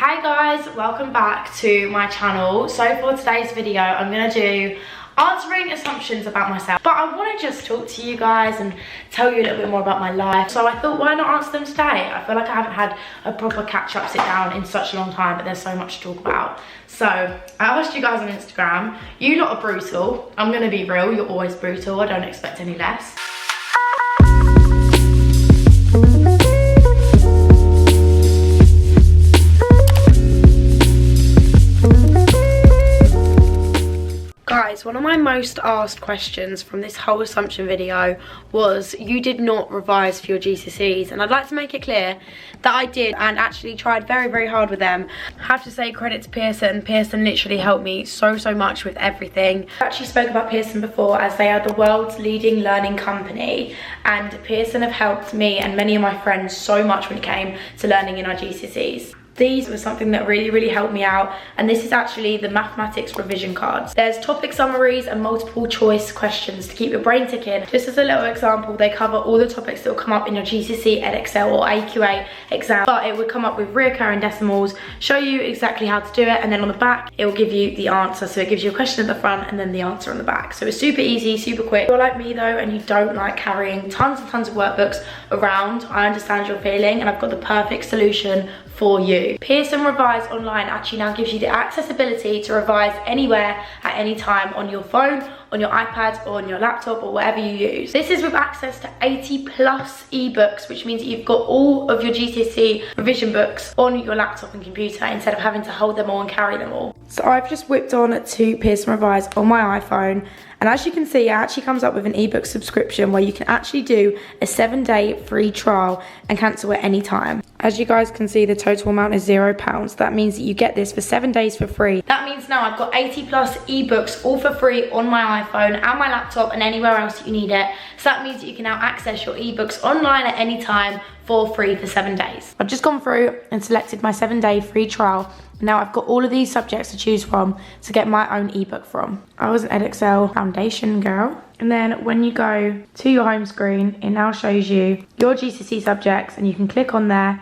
Hi guys, welcome back to my channel. So for today's video, I'm gonna do answering assumptions about myself, but I want to just talk to you guys and tell you a little bit more about my life. So I thought, why not answer them today? I feel like I haven't had a proper catch-up sit down in such a long time, but there's so much to talk about. So I asked you guys on Instagram, you lot are brutal. I'm gonna be real, you're always brutal. I don't expect any less. Guys, one of my most asked questions from this whole assumption video was, you did not revise for your GCSEs, and I'd like to make it clear that I did and actually tried very hard with them. I have to say credit to Pearson. Pearson literally helped me so much with everything. I actually spoke about Pearson before, as they are the world's leading learning company, and Pearson have helped me and many of my friends so much when it came to learning in our GCSEs. These were something that really helped me out, and this is actually the mathematics revision cards. There's topic summaries and multiple choice questions to keep your brain ticking. Just as a little example, they cover all the topics that will come up in your GCSE, Edexcel or AQA exam, but it would come up with reoccurring decimals, show you exactly how to do it, and then on the back it will give you the answer. So it gives you a question at the front and then the answer on the back. So it's super easy, super quick. If you're like me though and you don't like carrying tons of workbooks around, I understand your feeling, and I've got the perfect solution for you. Pearson Revise Online actually now gives you the accessibility to revise anywhere at any time on your phone, on your iPad or on your laptop or whatever you use. This is with access to 80+ ebooks, which means that you've got all of your GCSE revision books on your laptop and computer instead of having to hold them all and carry them all. So I've just whipped on to Pearson Revise on my iPhone, and as you can see, it actually comes up with an ebook subscription where you can actually do a 7-day free trial and cancel at any time. As you guys can see, the total amount is £0. That means that you get this for 7 days for free. That means now I've got 80+ ebooks all for free on my iPhone and my laptop and anywhere else that you need it. So that means that you can now access your ebooks online at any time for free for 7 days. I've just gone through and selected my 7-day free trial. Now I've got all of these subjects to choose from to get my own ebook from. I was an Edexcel foundation girl. And then when you go to your home screen, it now shows you your GCSE subjects, and you can click on there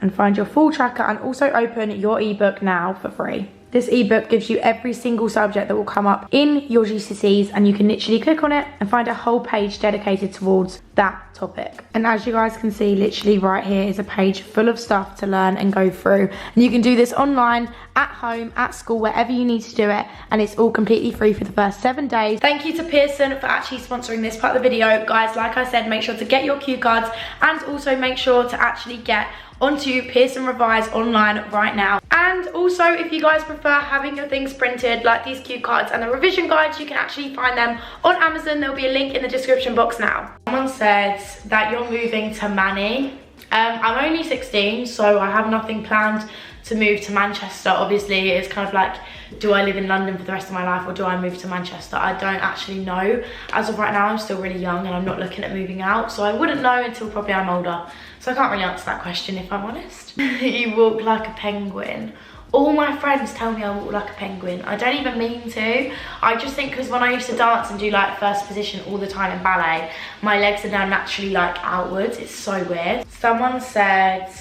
and find your full tracker and also open your ebook now for free. This ebook gives you every single subject that will come up in your GCSEs, and you can literally click on it and find a whole page dedicated towards that topic. And as you guys can see, literally right here is a page full of stuff to learn and go through. And you can do this online, at home, at school, wherever you need to do it, and it's all completely free for the first 7 days. Thank you to Pearson for actually sponsoring this part of the video. Guys, like I said, make sure to get your cue cards, and also make sure to actually get onto Pearson Revise Online right now. And also, if you guys prefer having your things printed like these cue cards and the revision guides, you can actually find them on Amazon. There'll be a link in the description box now. Someone said that you're moving to Manny. I'm only 16, so I have nothing planned to move to Manchester. Obviously, it's kind of like, do I live in London for the rest of my life or do I move to Manchester? I don't actually know. As of right now, I'm still really young and I'm not looking at moving out, so I wouldn't know until probably I'm older. So I can't really answer that question if I'm honest. You walk like a penguin. All my friends tell me I walk like a penguin. I don't even mean to. I just think because when I used to dance and do like first position all the time in ballet, my legs are now naturally like outwards. It's so weird. Someone said,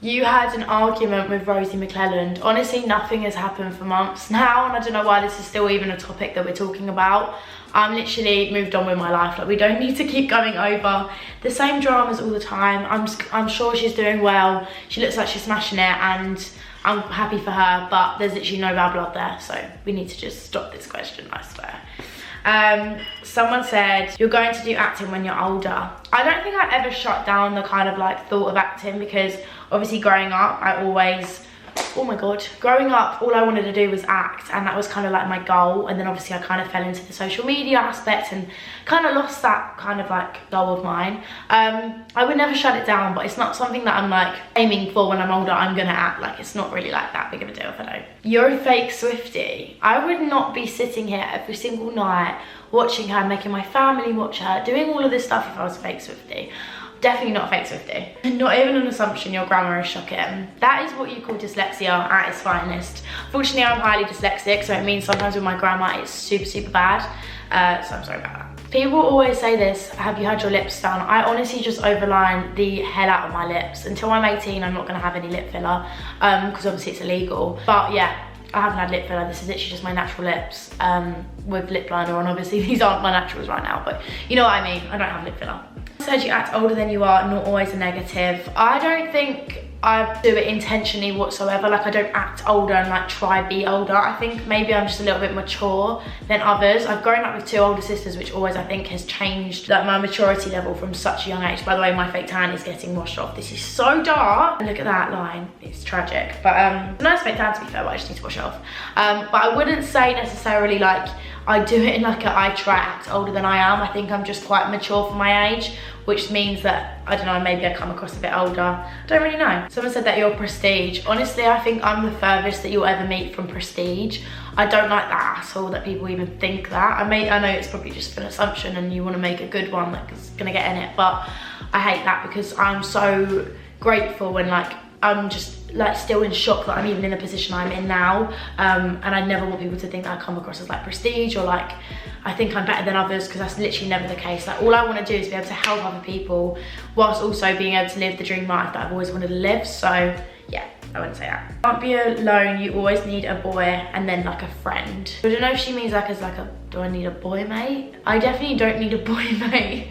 you had an argument with Rosie McClelland. Honestly, nothing has happened for months now, and I don't know why this is still even a topic that we're talking about. I'm literally moved on with my life. Like, we don't need to keep going over the same dramas all the time. I'm sure she's doing well. She looks like she's smashing it, and I'm happy for her, but there's literally no bad blood there, so we need to just stop this question, I swear. Someone said, you're going to do acting when you're older. I don't think I ever shut down the kind of like thought of acting, because obviously growing up, I always, oh my god, growing up, all I wanted to do was act, and that was kind of like my goal. And then obviously I kind of fell into the social media aspect and kind of lost that kind of like goal of mine. I would never shut it down, but it's not something that I'm like aiming for when I'm older. I'm gonna act. Like, it's not really like that big of a deal if I don't. You're a fake Swiftie. I would not be sitting here every single night watching her, making my family watch her, doing all of this stuff if I was a fake Swiftie. Definitely not a fake Swiftie. Not even an assumption. Your grammar is shocking. That is what you call dyslexia at its finest. Fortunately, I'm highly dyslexic, so it means sometimes with my grammar it's super bad. So I'm sorry about that. People always say this, have you had your lips done? I honestly just overline the hell out of my lips. Until I'm 18, I'm not gonna have any lip filler, because obviously it's illegal. But yeah, I haven't had lip filler. This is literally just my natural lips with lip liner on. Obviously these aren't my naturals right now, but you know what I mean. I don't have lip filler. Said you act older than you are, not always a negative. I don't think I do it intentionally whatsoever. Like, I don't act older and like try be older. I think maybe I'm just a little bit mature than others. I've grown up with 2 older sisters, which always I think has changed like my maturity level from such a young age. By the way, my fake tan is getting washed off. This is so dark. And look at that line, it's tragic. But it's a nice fake tan to be fair, but I just need to wash it off. But I wouldn't say necessarily like I do it in like a I try to act older than I am. I think I'm just quite mature for my age, which means that, I don't know, maybe I come across a bit older. I don't really know. Someone said that you're prestige. Honestly, I think I'm the furthest that you'll ever meet from prestige. I don't like that asshole that people even think that. I know it's probably just an assumption and you want to make a good one that's gonna get in it, but I hate that because I'm so grateful and like, I'm just like still in shock that I'm even in the position I'm in now, and I never want people to think that I come across as like prestige or like I think I'm better than others, because that's literally never the case. Like, all I want to do is be able to help other people whilst also being able to live the dream life that I've always wanted to live. So yeah, I wouldn't say that. Can't be alone, you always need a boy and then like a friend. I don't know if she means like as like a, do I need a boy mate? I definitely don't need a boy mate,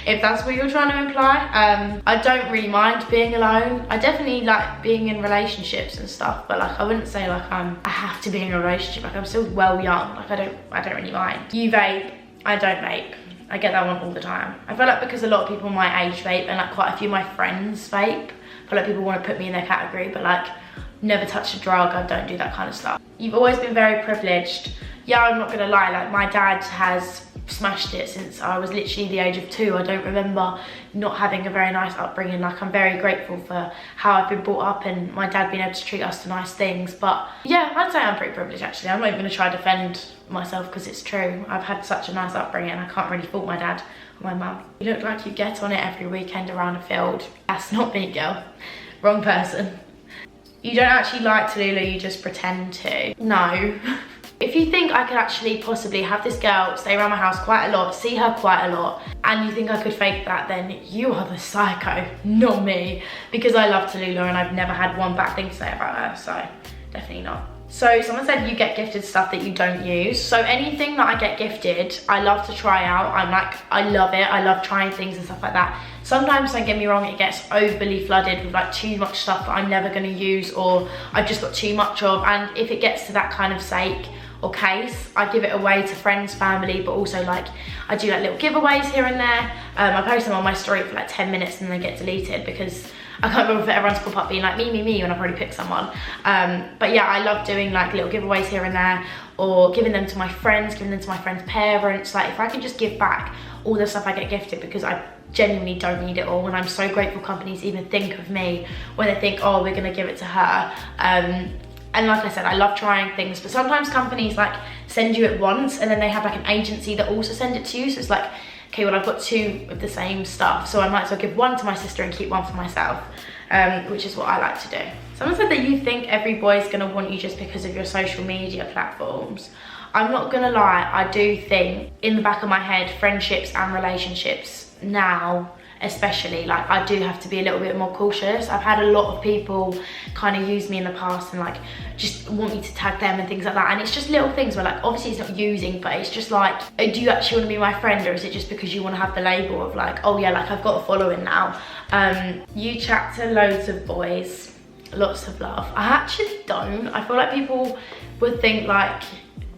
if that's what you're trying to imply. I don't really mind being alone. I definitely like being in relationships and stuff, but like I wouldn't say like I have to be in a relationship. Like, I'm still well young. Like, I don't really mind. You vape, I don't vape. I get that one all the time. I feel like because a lot of people my age vape and like quite a few of my friends vape, I feel like people want to put me in their category, but like never touched a drug. I don't do that kind of stuff. You've always been very privileged. Yeah, I'm not gonna lie, like my dad has smashed it since I was literally the age of 2. I don't remember not having a very nice upbringing. Like, I'm very grateful for how I've been brought up and my dad being able to treat us to nice things. But yeah, I'd say I'm pretty privileged actually. I'm not even gonna try to defend myself because it's true. I've had such a nice upbringing. I can't really fault my dad or my mum. You look like you get on it every weekend around a field. That's not me, girl. Wrong person. You don't actually like Tallulah, you just pretend to. No. If you think I could actually possibly have this girl stay around my house quite a lot, see her quite a lot, and you think I could fake that, then you are the psycho, not me. Because I love Tallulah and I've never had one bad thing to say about her, so definitely not. So someone said you get gifted stuff that you don't use. So anything that I get gifted, I love to try out. I love it. I love trying things and stuff like that. Sometimes, don't get me wrong, it gets overly flooded with like too much stuff that I'm never gonna use or I've just got too much of. And if it gets to that kind of sake or case, I give it away to friends, family, but also like I do like little giveaways here and there. I post them on my story for like 10 minutes and then they get deleted because I can't remember if everyone's pop up being like me when I've already picked someone. But yeah, I love doing like little giveaways here and there or giving them to my friends, giving them to my friends' parents. Like, if I can just give back all the stuff I get gifted, because I genuinely don't need it all, and I'm so grateful companies even think of me when they think, oh, we're gonna give it to her. And like I said, I love trying things, but sometimes companies like send you it once and then they have like an agency that also send it to you. So it's like, okay, well, I've got 2 of the same stuff, so I might as well give 1 to my sister and keep 1 for myself, which is what I like to do. Someone said that you think every boy's gonna want you just because of your social media platforms. I'm not gonna lie, I do think in the back of my head, friendships and relationships now, especially, like, I do have to be a little bit more cautious. I've had a lot of people kind of use me in the past and like just want me to tag them and things like that, and it's just little things where like obviously it's not using, but it's just like, do you actually want to be my friend, or is it just because you want to have the label of like, oh yeah, like I've got a following now. You chat to loads of boys, lots of love. I actually don't. I feel like people would think like,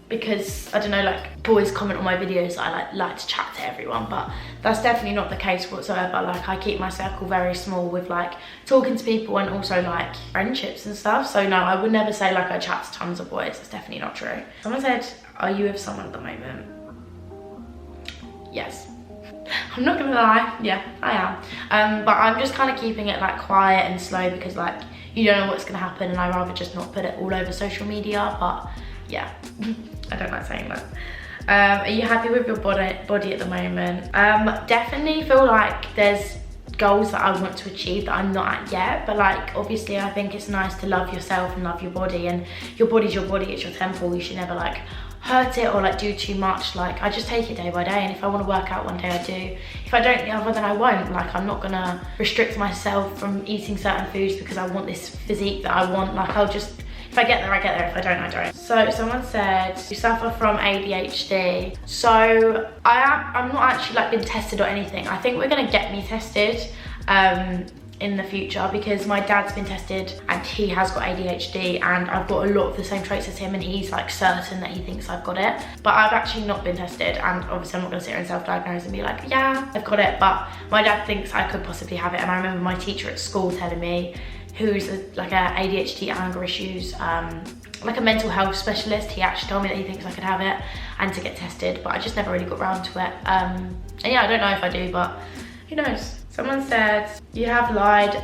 because I don't know, like boys comment on my videos, I like to chat to everyone, but that's definitely not the case whatsoever. Like, I keep my circle very small with like talking to people and also like friendships and stuff. So no, I would never say like I chat to tons of boys. That's definitely not true. Someone said, are you with someone at the moment? Yes. I'm not gonna lie, yeah, I am. But I'm just kind of keeping it like quiet and slow because like you don't know what's gonna happen, and I'd rather just not put it all over social media. But yeah, I don't like saying that. Are you happy with your body at the moment? Definitely feel like there's goals that I want to achieve that I'm not at yet, but like obviously I think it's nice to love yourself and love your body, and your body's your body, it's your temple. You should never like hurt it or like do too much. Like I just take it day by day, and if I want to work out one day I do. If I don't the other, then I won't. Like I'm not gonna restrict myself from eating certain foods because I want this physique that I want. Like I'll just, if I get there, I get there. If I don't, I don't. So someone said you suffer from ADHD. So I'm not actually like been tested or anything. I think we're gonna get me tested in the future because my dad's been tested and he has got ADHD, and I've got a lot of the same traits as him, and he's like certain that he thinks I've got it. But I've actually not been tested, and obviously I'm not gonna sit here and self-diagnose and be like, yeah, I've got it. But my dad thinks I could possibly have it, and I remember my teacher at school telling me, who's like a ADHD, anger issues, like a mental health specialist, he actually told me that he thinks I could have it and to get tested, but I just never really got around to it. And yeah, I don't know if I do, but who knows? Someone said, you have lied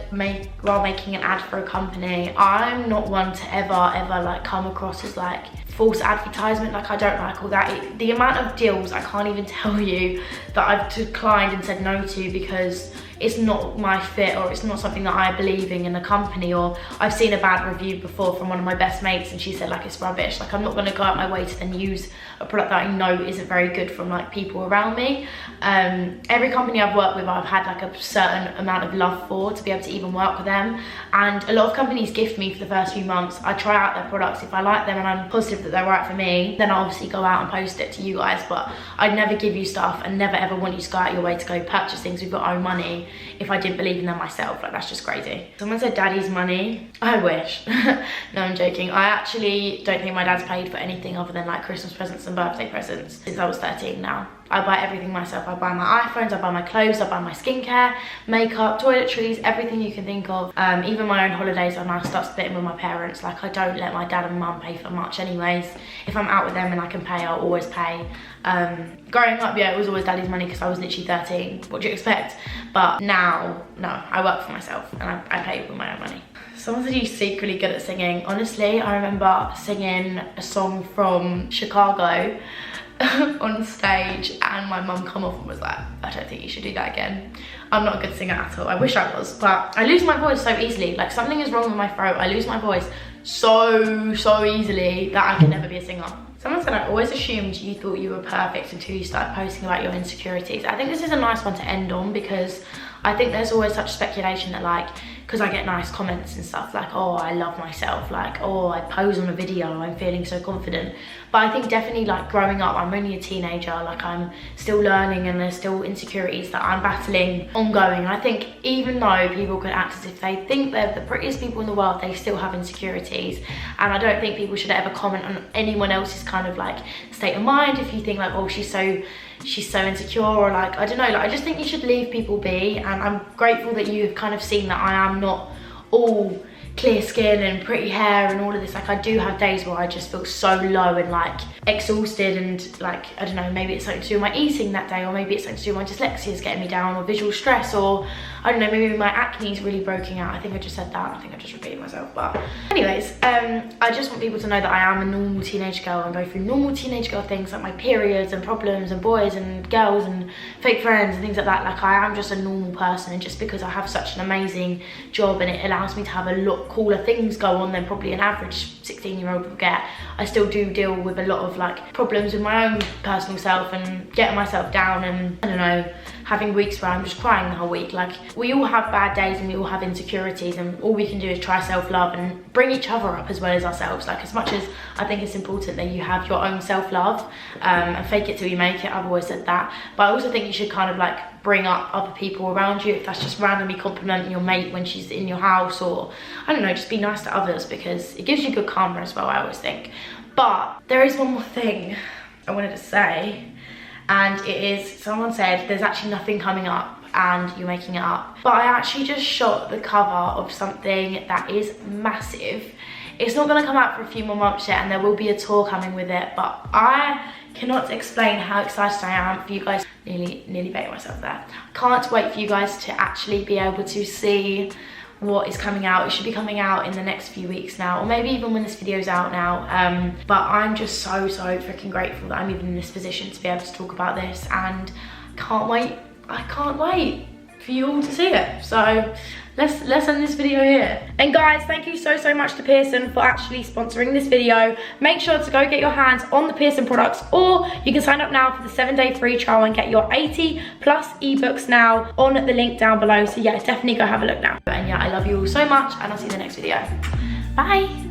while making an ad for a company. I'm not one to ever like come across as like false advertisement. Like I don't like all that. The amount of deals I can't even tell you that I've declined and said no to because it's not my fit, or it's not something that I believe in a company, or I've seen a bad review before from one of my best mates and she said like it's rubbish. Like I'm not gonna go out my way to then use a product that I know isn't very good from like people around me. Every company I've worked with, I've had like a certain amount of love for to be able to even work with them, and a lot of companies gift me for the first few months. I try out their products. If I like them and I'm positive that they're right for me, then I'll obviously go out and post it to you guys, but I'd never give you stuff and never ever want you to go out your way to go purchase things with your own money if I didn't believe in them myself. Like that's just crazy. Someone said daddy's money. I wish. No, I'm joking. I actually don't think my dad's paid for anything other than like Christmas presents and birthday presents since I was 13 now. I buy everything myself. I buy my iPhones, I buy my clothes, I buy my skincare, makeup, toiletries, everything you can think of. Even my own holidays, I now start splitting with my parents. Like I don't let my dad and mum pay for much anyways. If I'm out with them and I can pay, I'll always pay. Growing up, yeah, it was always daddy's money because I was literally 13. What do you expect? But now, no, I work for myself and I pay with my own money. Someone said you're secretly good at singing. Honestly, I remember singing a song from Chicago on stage, and my mum come off and was like, I don't think you should do that again. I'm not a good singer at all. I wish I was, but I lose my voice so easily. Like something is wrong with my throat. I lose my voice so easily that I can never be a singer. Someone said, I always assumed you thought you were perfect until you started posting about your insecurities. I think this is a nice one to end on because I think there's always such speculation that like, because I get nice comments and stuff like, oh, I love myself, like, oh, I pose on a video, I'm feeling so confident. But I think definitely like growing up, I'm only a teenager, like I'm still learning and there's still insecurities that I'm battling ongoing. And I think even though people can act as if they think they're the prettiest people in the world, they still have insecurities. And I don't think people should ever comment on anyone else's kind of like state of mind. If you think like, oh, she's so insecure, or like, I don't know, like I just think you should leave people be. And I'm grateful that you've kind of seen that I am not all clear skin and pretty hair and all of this. Like I do have days where I just feel so low and like exhausted, and like, I don't know, maybe it's something to do with my eating that day, or maybe it's something to do with my dyslexia is getting me down, or visual stress, or I don't know, maybe my acne is really breaking out. I think I just said that. I think I just repeated myself. But anyways, I just want people to know that I am a normal teenage girl and go through normal teenage girl things like my periods and problems and boys and girls and fake friends and things like that. Like I am just a normal person, and just because I have such an amazing job and it allows me to have a lot cooler things go on than probably an average 16-year-old would get, I still do deal with a lot of like problems with my own personal self and getting myself down, and I don't know, having weeks where I'm just crying the whole week. Like we all have bad days and we all have insecurities, and all we can do is try self-love and bring each other up as well as ourselves. Like as much as I think it's important that you have your own self-love and fake it till you make it, I've always said that, but I also think you should kind of like bring up other people around you. If that's just randomly complimenting your mate when she's in your house, or I don't know, just be nice to others, because it gives you good karma as well, I always think. But there is one more thing I wanted to say, and it is, someone said there's actually nothing coming up and you're making it up. But I actually just shot the cover of something that is massive. It's not going to come out for a few more months yet, and there will be a tour coming with it, but I cannot explain how excited I am for you guys. Nearly baited myself there. I can't wait for you guys to actually be able to see what is coming out. It should be coming out in the next few weeks now, or maybe even when this video's out now. But I'm just so freaking grateful that I'm even in this position to be able to talk about this, and I can't wait for you all to see it. So let's end this video here. And guys, thank you so much to Pearson for actually sponsoring this video. Make sure to go get your hands on the Pearson products, or you can sign up now for the 7-day free trial and get your 80+ ebooks now on the link down below. So yeah, definitely go have a look now. And yeah, I love you all so much, and I'll see you in the next video. Bye.